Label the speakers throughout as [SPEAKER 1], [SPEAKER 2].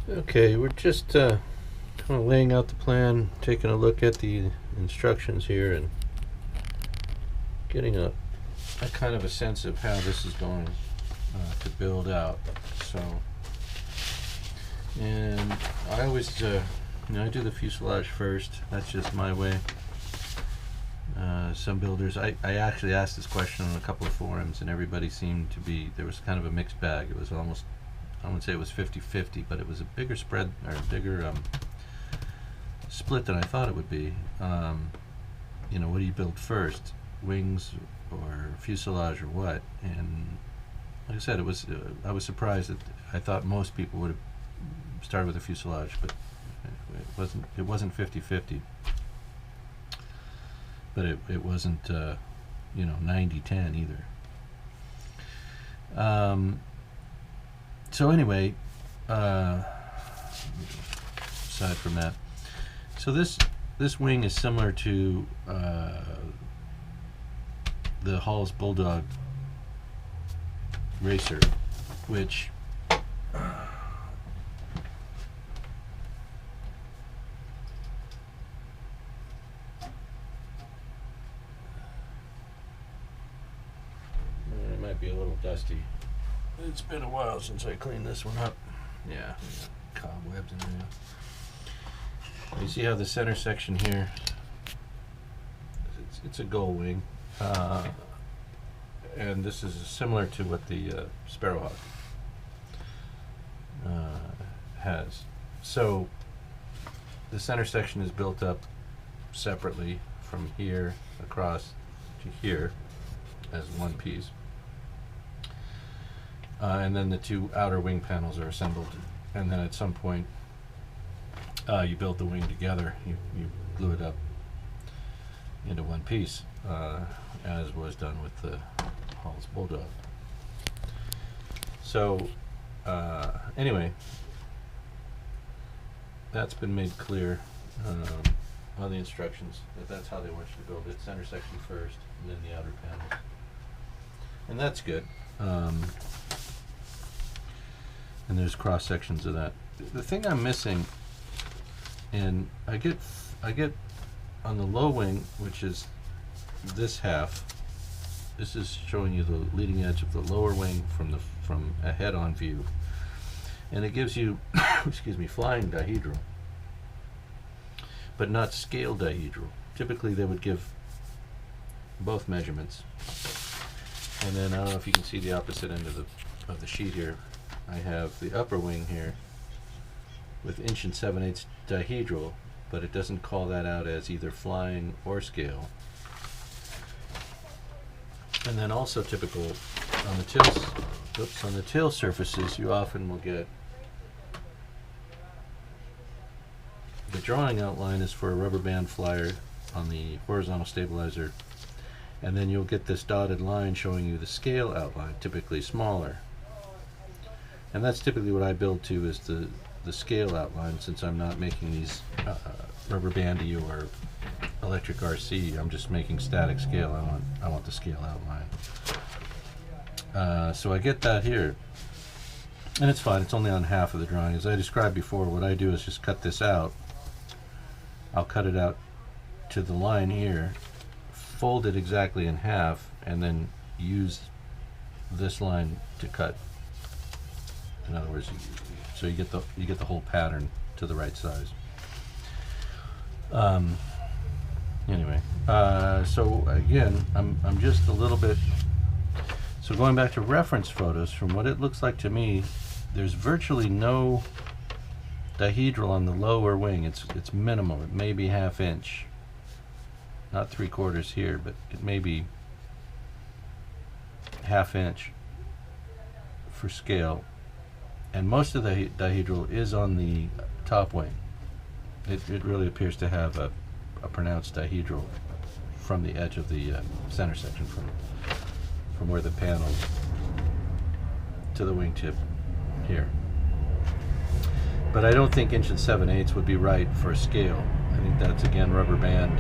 [SPEAKER 1] Okay, we're just kind of laying out the plan, taking a look at the instructions here, and getting a kind of a sense of how this is going to build out. So, and I always, I do the fuselage first. That's just my way. Some builders, I actually asked this question on a couple of forums, and everybody seemed to be, there was kind of a mixed bag. It was almost, I wouldn't say it was 50-50, but it was a bigger spread, or a bigger split than I thought it would be. What do you build first, wings or fuselage or what? And like I said, it was I was surprised that I thought most people would have started with a fuselage, but it wasn't 50-50. But it wasn't 90-10 either. So anyway, aside from that, so this wing is similar to the Hall's Bulldog Racer, which it might be a little dusty. It's been a while since I cleaned this one up. Yeah, cobwebs in there. You see how the center section here, it's a gull wing, and this is similar to what the Sparrowhawk has. So the center section is built up separately from here across to here as one piece. And then the two outer wing panels are assembled, and then at some point you build the wing together. You glue it up into one piece, as was done with the Hall's Bulldog. So anyway, that's been made clear on the instructions, that's how they want you to build it. Center section first, and then the outer panels. And that's good. And there's cross sections of that. The thing I'm missing, and I get on the low wing, which is this half. This is showing you the leading edge of the lower wing from a head-on view, and it gives you, excuse me, flying dihedral, but not scale dihedral. Typically, they would give both measurements. And then I don't know if you can see the opposite end of the sheet here. I have the upper wing here with 1 7/8" dihedral, but it doesn't call that out as either flying or scale. And then also typical on the tail surfaces, you often will get the drawing outline is for a rubber band flyer on the horizontal stabilizer, and then you'll get this dotted line showing you the scale outline, typically smaller. And that's typically what I build to, is the scale outline, since I'm not making these rubber bandy or electric RC. I'm just making static scale. I want the scale outline. So I get that here, and it's fine. It's only on half of the drawing. As I described before, what I do is just cut this out. I'll cut it out to the line here, fold it exactly in half, and then use this line to cut. In other words, so you get the whole pattern to the right size. Anyway, so again, I'm just a little bit. So going back to reference photos, from what it looks like to me, there's virtually no dihedral on the lower wing. It's minimal. It may be 1/2 inch, not 3/4 here, but it may be 1/2 inch for scale. And most of the dihedral is on the top wing. It really appears to have a pronounced dihedral from the edge of the center section, from where the panels to the wingtip here. But I don't think 1 7/8" would be right for a scale. I think that's again rubber band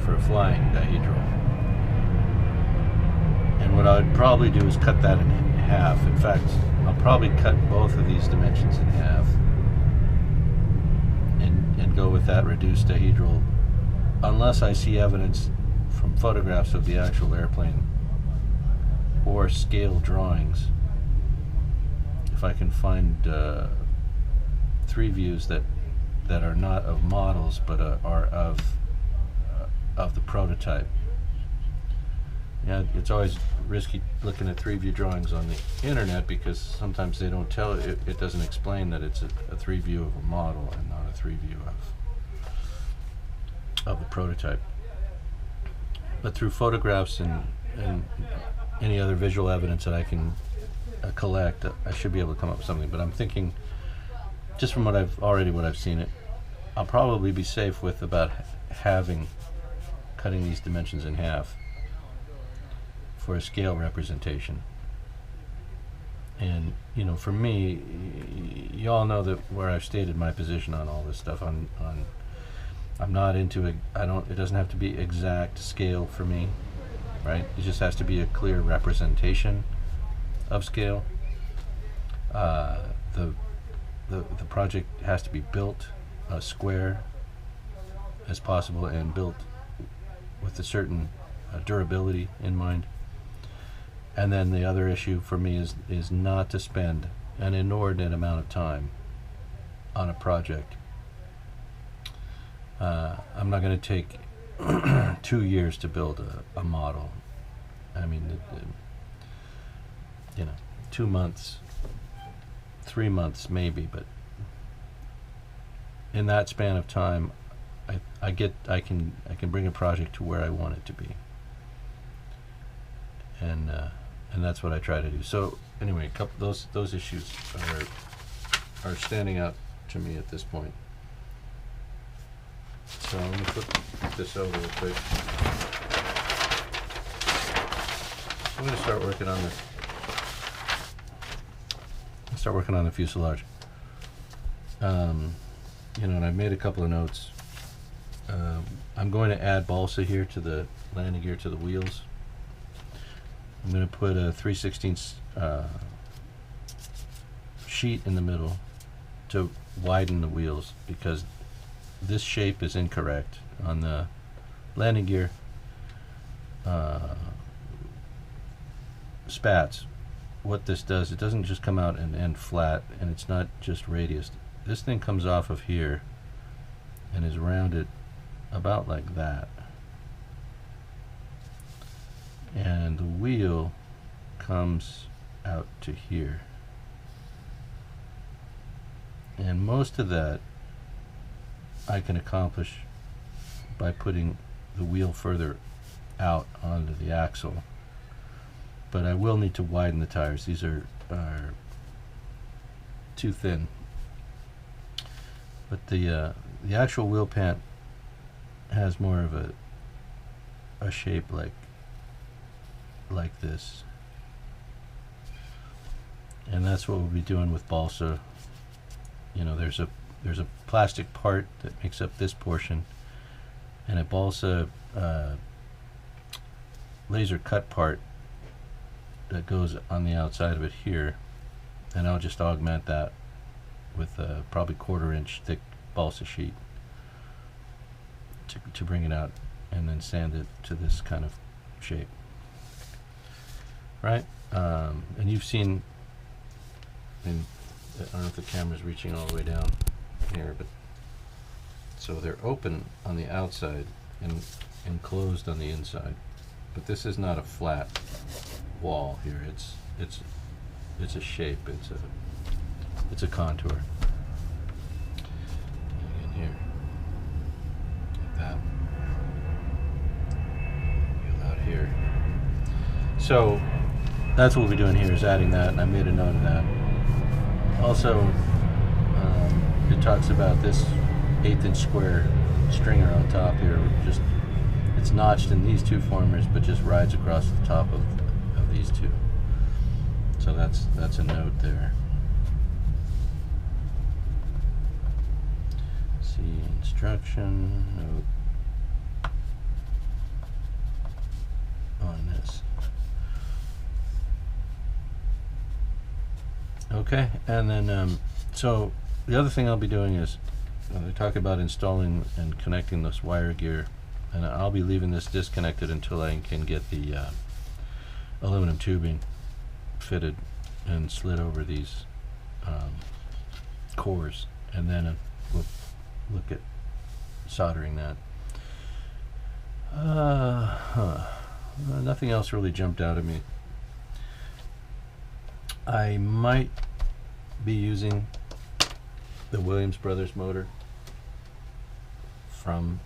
[SPEAKER 1] for a flying dihedral. And what I'd probably do is cut that in half. In fact, I'll probably cut both of these dimensions in half and go with that reduced dihedral unless I see evidence from photographs of the actual airplane or scale drawings. If I can find 3 views that are not of models but are of the prototype. Yeah, it's always risky looking at 3-view drawings on the internet because sometimes they don't tell it. It doesn't explain that it's a 3-view of a model and not a 3-view of the prototype. But through photographs and any other visual evidence that I can collect, I should be able to come up with something. But I'm thinking, just from what I've seen it, I'll probably be safe with about cutting these dimensions in half for a scale representation. And for me, you all know that where I've stated my position on all this stuff. I'm not into it. It doesn't have to be exact scale for me, right? It just has to be a clear representation of scale. The project has to be built as square as possible and built with a certain durability in mind. And then the other issue for me is not to spend an inordinate amount of time on a project. I'm not going to take 2 years to build a model. I mean, 2 months, 3 months maybe, but in that span of time, I can bring a project to where I want it to be, and that's what I try to do. So anyway, those issues are standing out to me at this point. So let me flip this over real quick. I'm going to start working on this. Start working on the fuselage. And I've made a couple of notes. I'm going to add balsa here to the landing gear to the wheels. I'm going to put a 3/16 sheet in the middle to widen the wheels because this shape is incorrect on the landing gear spats. What this does, it doesn't just come out and end flat, and it's not just radius. This thing comes off of here and is rounded about like that, and the wheel comes out to here, and most of that I can accomplish by putting the wheel further out onto the axle, but I will need to widen the tires. These are too thin. But the actual wheel pant has more of a shape like this, and that's what we'll be doing with balsa. There's a plastic part that makes up this portion, and a balsa laser cut part that goes on the outside of it here, and I'll just augment that with a probably 1/4 inch thick balsa sheet to bring it out, and then sand it to this kind of shape, right? And you've seen, and I don't know if the camera's reaching all the way down here, but so they're open on the outside and closed on the inside, but this is not a flat wall here. It's a shape. It's a contour. In here, like that. Wheel out here. So that's what we'll be doing here, is adding that, and I made a note of that. Also, it talks about this 1/8 inch square stringer on top here. It's notched in these 2 formers, but just rides across the top of these 2. So that's a note there. See instruction note on this. Okay, and then so the other thing I'll be doing is they talk about installing and connecting this wire gear, and I'll be leaving this disconnected until I can get the aluminum tubing fitted and slid over these cores, and then we'll look at soldering that. Nothing else really jumped out at me. I might be using the Williams Brothers motor from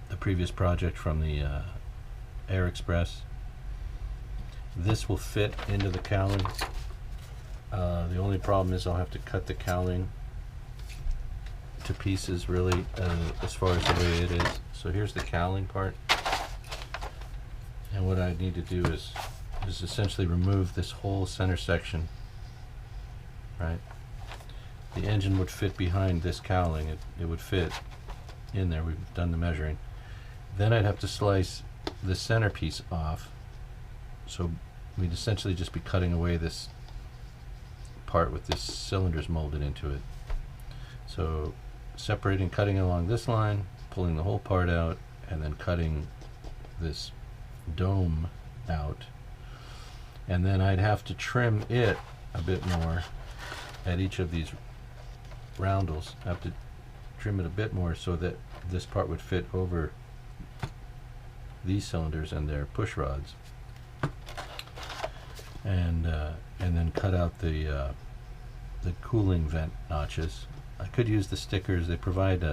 [SPEAKER 1] the previous project from the Air Express. This will fit into the cowling. The only problem is I'll have to cut the cowling to pieces, really, as far as the way it is. So here's the cowling part, and what I need to do is essentially remove this whole center section, right? The engine would fit behind this cowling. It would fit in there. We've done the measuring. Then I'd have to slice the center piece off, so we'd essentially just be cutting away this part with this cylinders molded into it. So separating, cutting along this line, pulling the whole part out, and then cutting this dome out. And then I'd have to trim it a bit more at each of these roundels. I have to trim it a bit more so that this part would fit over these cylinders and their push rods. And then cut out the cooling vent notches. I could use the stickers. They provide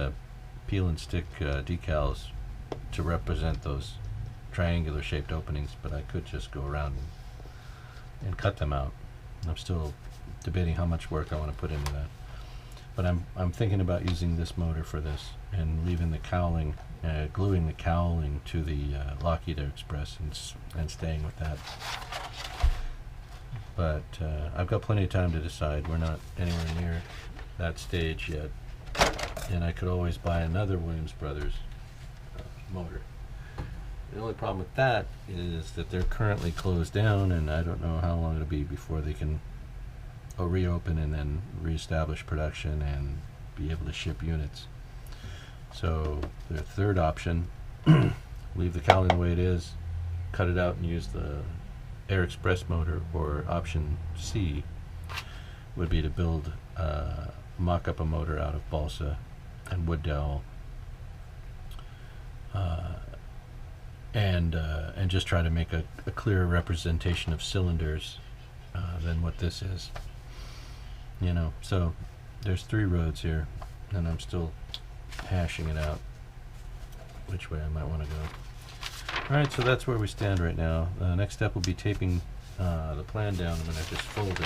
[SPEAKER 1] peel and stick decals to represent those triangular shaped openings, but I could just go around and cut them out. I'm still debating how much work I want to put into that, but I'm thinking about using this motor for this and leaving the cowling, gluing the cowling to the Lockheed Express and staying with that. But I've got plenty of time to decide. We're not anywhere near that stage yet, and I could always buy another Williams Brothers motor. The only problem with that is that they're currently closed down, and I don't know how long it'll be before they can reopen and then reestablish production and be able to ship units. So their third option, leave the cowling the way it is, cut it out and use the Air Express motor, or option C would be to build mock up a motor out of balsa and wood dowel, and just try to make a clearer representation of cylinders than what this is. You know, so there's 3 roads here, and I'm still hashing it out which way I might want to go. Alright, so that's where we stand right now. Next step will be taping the plan down. I'm going to just fold it,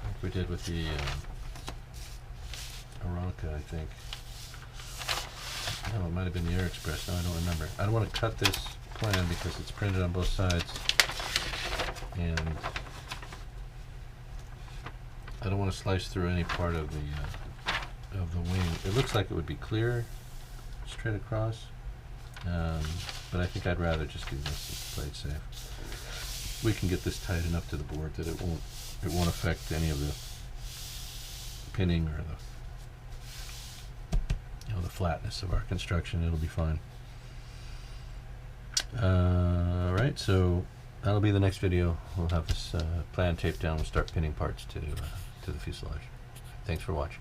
[SPEAKER 1] like we did with the Aranca, I think. No, it might have been the Air Express. No, I don't remember. I don't want to cut this plan because it's printed on both sides, and I don't want to slice through any part of the wing. It looks like it would be clear straight across, but I think I'd rather just do this to play it safe. We can get this tight enough to the board that it won't affect any of the pinning or the flatness of our construction. It'll be fine. Alright, so that'll be the next video. We'll have this plan taped down. We'll start pinning parts to the fuselage. Thanks for watching.